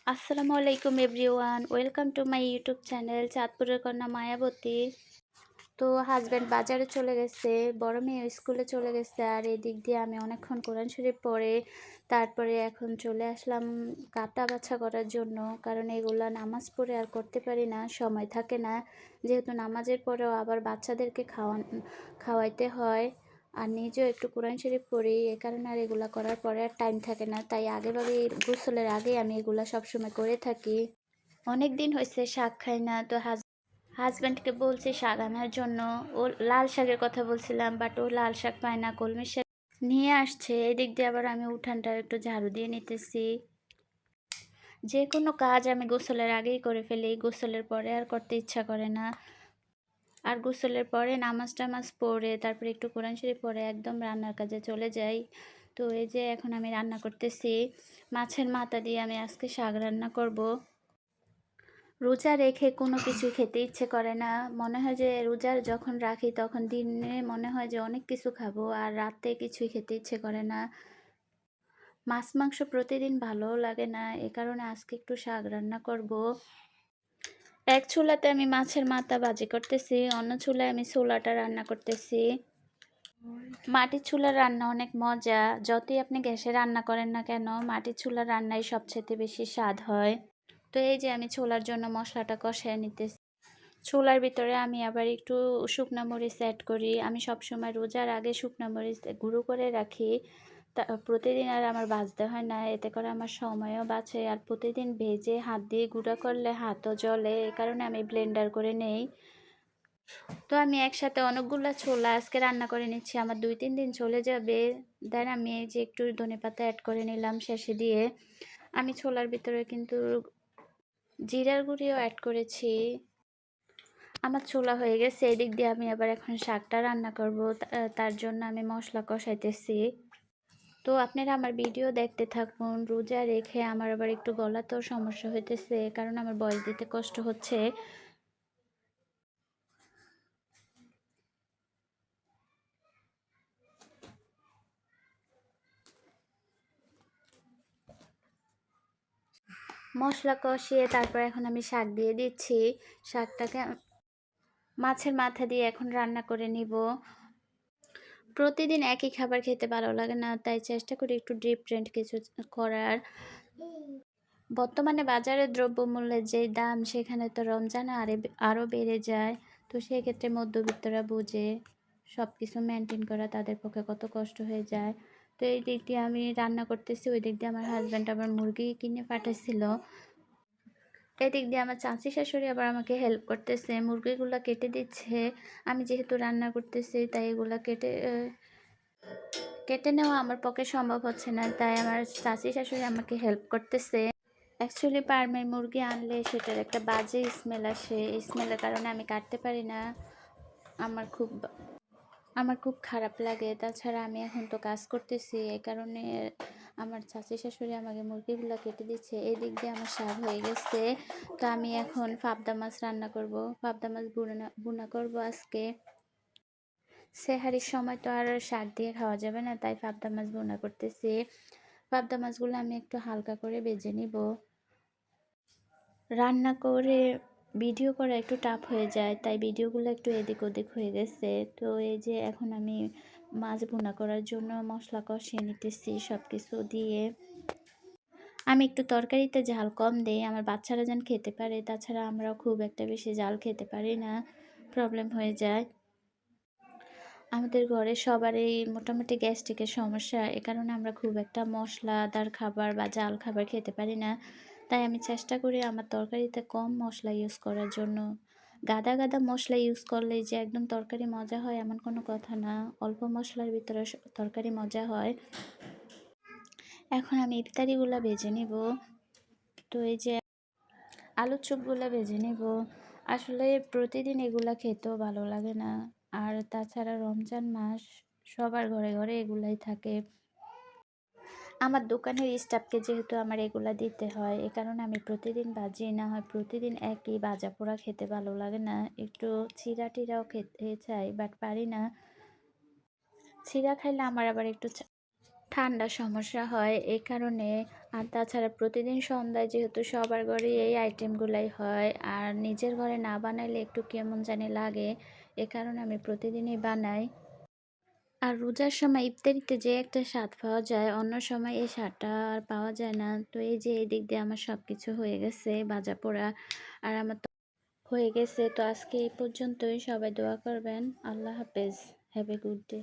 আসসালামু আলাইকুম everyone, welcome to my YouTube channel চাঁদপুরের কন্যা মায়াবতী। তো হাজব্যান্ড বাজারে চলে গেছে, বড় মেয়ে স্কুলে চলে গেছে, আর এই দিক দিয়ে আমি অনেকক্ষণ কোরআন শরীফ পড়ে তারপরে এখন চলে আসলাম কাটা বাছা করার জন্য। কারণ এগুলা নামাজ পড়ে আর করতে পারি না, সময় থাকে না। যেহেতু নামাজের পরেও আবার বাচ্চাদেরকে খাওয়াইতে হয়, আর নিজেও একটু কোরআন শরীফ পড়ি, এ কারণে আর এগুলা করার পরে আর টাইম থাকে না। তাই আগেভাগে গোসলের আগে আমি এগুলা সবসময় করে থাকি। অনেক দিন হয়েছে শাক খাই না, তো হাজব্যান্ডকে বলছি শাক আনার জন্য। ও লাল শাকের কথা বলছিলাম, বাট ও লাল শাক পায় না, কলমি শাক নিয়ে আসছে। এদিক দিয়ে আবার আমি উঠানটা একটু ঝাড়ু দিয়ে নিতেছি। যে কোনো কাজ আমি গোসলের আগেই করে ফেলি, গোসলের পরে আর করতে ইচ্ছা করে না। আর গোসলের পরে নামাজ টামাজ পড়ে তারপরে একটু কোরআন শরীফ পড়ে একদম রান্নার কাজে চলে যাই। তো এই যে এখন আমি রান্না করতেছি, মাছের মাথা দিয়ে আমি আজকে শাক রান্না করব। রোজা রেখে কোনো কিছু খেতে ইচ্ছে করে না, মনে হয় যে রোজা যখন রাখি তখন দিনে মনে হয় যে অনেক কিছু খাবো, আর রাতে কিছুই খেতে ইচ্ছে করে না। মাছ মাংস প্রতিদিন ভালোও লাগে না, এ কারণে আজকে একটু শাক রান্না করব। এক চুলাতে আমি মাছের মাথা ভাজি করতেছি, অন্য চুলায় আমি ছোলাটা রান্না করতেছি। মাটির চুলার রান্না অনেক মজা, যতই আপনি গ্যাসে রান্না করেন না কেন মাটির চুলার রান্নাই সবচেয়ে বেশি স্বাদ হয়। তো এই যে আমি ছোলার জন্য মশলাটা কষায় নিতেছি। ছোলার ভিতরে আমি আবার একটু শুকনা মরিচ অ্যাড করি। আমি সবসময় রোজার আগে শুকনা মরিচ গুঁড়ো করে রাখি, তা প্রতিদিন আর আমার ভাজতে হয় না, এতে করে আমার সময়ও বাঁচে। আর প্রতিদিন ভেজে হাত দিয়ে গুঁড়া করলে হাতও জ্বলে, এই কারণে আমি ব্লেন্ডার করে নেই। তো আমি একসাথে অনেকগুলো ছোলা আজকে রান্না করে নিচ্ছি, আমার 2-3 দিন চলে যাবে। দেন আমি এই যে একটু ধনেপাতা অ্যাড করে নিলাম শেষে দিয়ে। আমি ছোলার ভিতরে কিন্তু জিরার গুঁড়িও অ্যাড করেছি। আমার ছোলা হয়ে গেছে, এদিক দিয়ে আমি আবার এখন শাকটা রান্না করব। তার জন্য আমি মশলা কষাইতেছি। তো আপনারা আমার ভিডিও দেখতে থাকুন। রোজা রেখে আমার আবার একটু গলাতেও সমস্যা হইতেছে, কারণ আমার ভয়েস দিতে কষ্ট হচ্ছে। মশলা কষিয়ে তারপর এখন আমি শাক দিয়ে দিচ্ছি। শাকটাকে মাছের মাথা দিয়ে এখন রান্না করে নিব। প্রতিদিন একই খাবার খেতে ভালো লাগে না, তাই চেষ্টা করি একটু ডিফারেন্ট কিছু করার। বর্তমানে বাজারে দ্রব্যমূল্যের যে দাম, সেখানে তো রমজানে আরও বেড়ে যায়। তো সেক্ষেত্রে মধ্যবিত্তরা বুঝে সব কিছু মেনটেন করা তাদের পক্ষে কত কষ্ট হয়ে যায়। তো এই দিক দিয়ে আমি রান্না করতেছি, ওই দিক দিয়ে আমার হাজব্যান্ড আবার মুরগি কিনে পাঠাইছিল। এদিক দিয়ে আমার চাচি শাশুড়ি আবার আমাকে হেল্প করতেছে, মুরগিগুলো কেটে দিচ্ছে। আমি যেহেতু রান্না করতেছি তাই এগুলো কেটে নেওয়া আমার পক্ষে সম্ভব হচ্ছে না, তাই আমার চাচি শাশুড়ি আমাকে হেল্প করতেছে। অ্যাকচুয়ালি ফার্মের মুরগি আনলে সেটার একটা বাজে স্মেল আসে, এই স্মেলের কারণে আমি কাটতে পারি না। আমার খুব আমার খুব খারাপ লাগে। তাছাড়া আমি এখন তো কাজ করতেছি, এই কারণে আমার চাচি শাশুড়ি আমাকে মুরগিগুলো কেটে দিচ্ছে। এই দিক দিয়ে আমার শাক হয়ে গেছে। তো আমি এখন পাবদা মাছ রান্না করব, পাবদা মাছ ভুনা করব আজকে। সেহারির সময় তো আর শাক দিয়ে খাওয়া যাবে না, তাই পাবদা মাছ ভুনা করতেছি। পাবদা মাছগুলো আমি একটু হালকা করে ভেজে নিব। রান্না করে ভিডিও করা একটু টাফ হয়ে যায়, তাই ভিডিওগুলো একটু এদিক ওদিক হয়ে গেছে। তো এই যে এখন আমি মাছ ভুনা করার জন্য মশলা কষিয়ে নিতেছি সব কিছু দিয়ে। আমি একটু তরকারিতে ঝাল কম দিই, আমার বাচ্চারা যেন খেতে পারে। তাছাড়া আমরাও খুব একটা বেশি ঝাল খেতে পারি না, প্রবলেম হয়ে যায়। আমাদের ঘরে সবারই মোটামুটি গ্যাস্ট্রিকের সমস্যা, এ কারণে আমরা খুব একটা মশলাদার খাবার বা ঝাল খাবার খেতে পারি না। তাই আমি চেষ্টা করি আমার তরকারিতে কম মশলা ইউজ করার জন্য। গাদা গাদা মশলা ইউজ করলে যে একদম তরকারি মজা হয় এমন কোনো কথা না, অল্প মশলার ভিতরে তরকারি মজা হয়। এখন আমি ইফতারিগুলো ভেজে নিব। তো এই যে আলুর চপগুলো ভেজে নেব। আসলে প্রতিদিন এগুলা খেতেও ভালো লাগে না, আর তাছাড়া রমজান মাস সবার ঘরে ঘরে এগুলাই থাকে। আমার দোকানের স্টাফকে যেহেতু আমার এগুলা দিতে হয়, এ কারণে আমি প্রতিদিন ভাজি, না হয় প্রতিদিন একই ভাজা পোড়া খেতে ভালো লাগে না। একটু চিড়া টিরাও খেতে চাই, বাট পারি না। চিড়া খাইলে আমার আবার একটু ঠান্ডার সমস্যা হয় এই কারণে। আর তাছাড়া প্রতিদিন সন্ধ্যায় যেহেতু সবার ঘরে এই আইটেমগুলাই হয়, আর নিজের ঘরে না বানাইলে একটু কেমন জানি লাগে, এ কারণে আমি প্রতিদিনই বানাই। আর রোজার সময় ইফতারিতে যে একটা স্বাদ পাওয়া যায়, অন্য সময় এই স্বাদটা আর পাওয়া যায় না। তো এই যে এই দিক দিয়ে আমার সব কিছু হয়ে গেছে ভাজা পোড়া, আর আমার তো হয়ে গেছে। তো আজকে এই পর্যন্তই, সবাই দোয়া করবেন। আল্লাহ হাফেজ, হ্যাভ এ গুড ডে।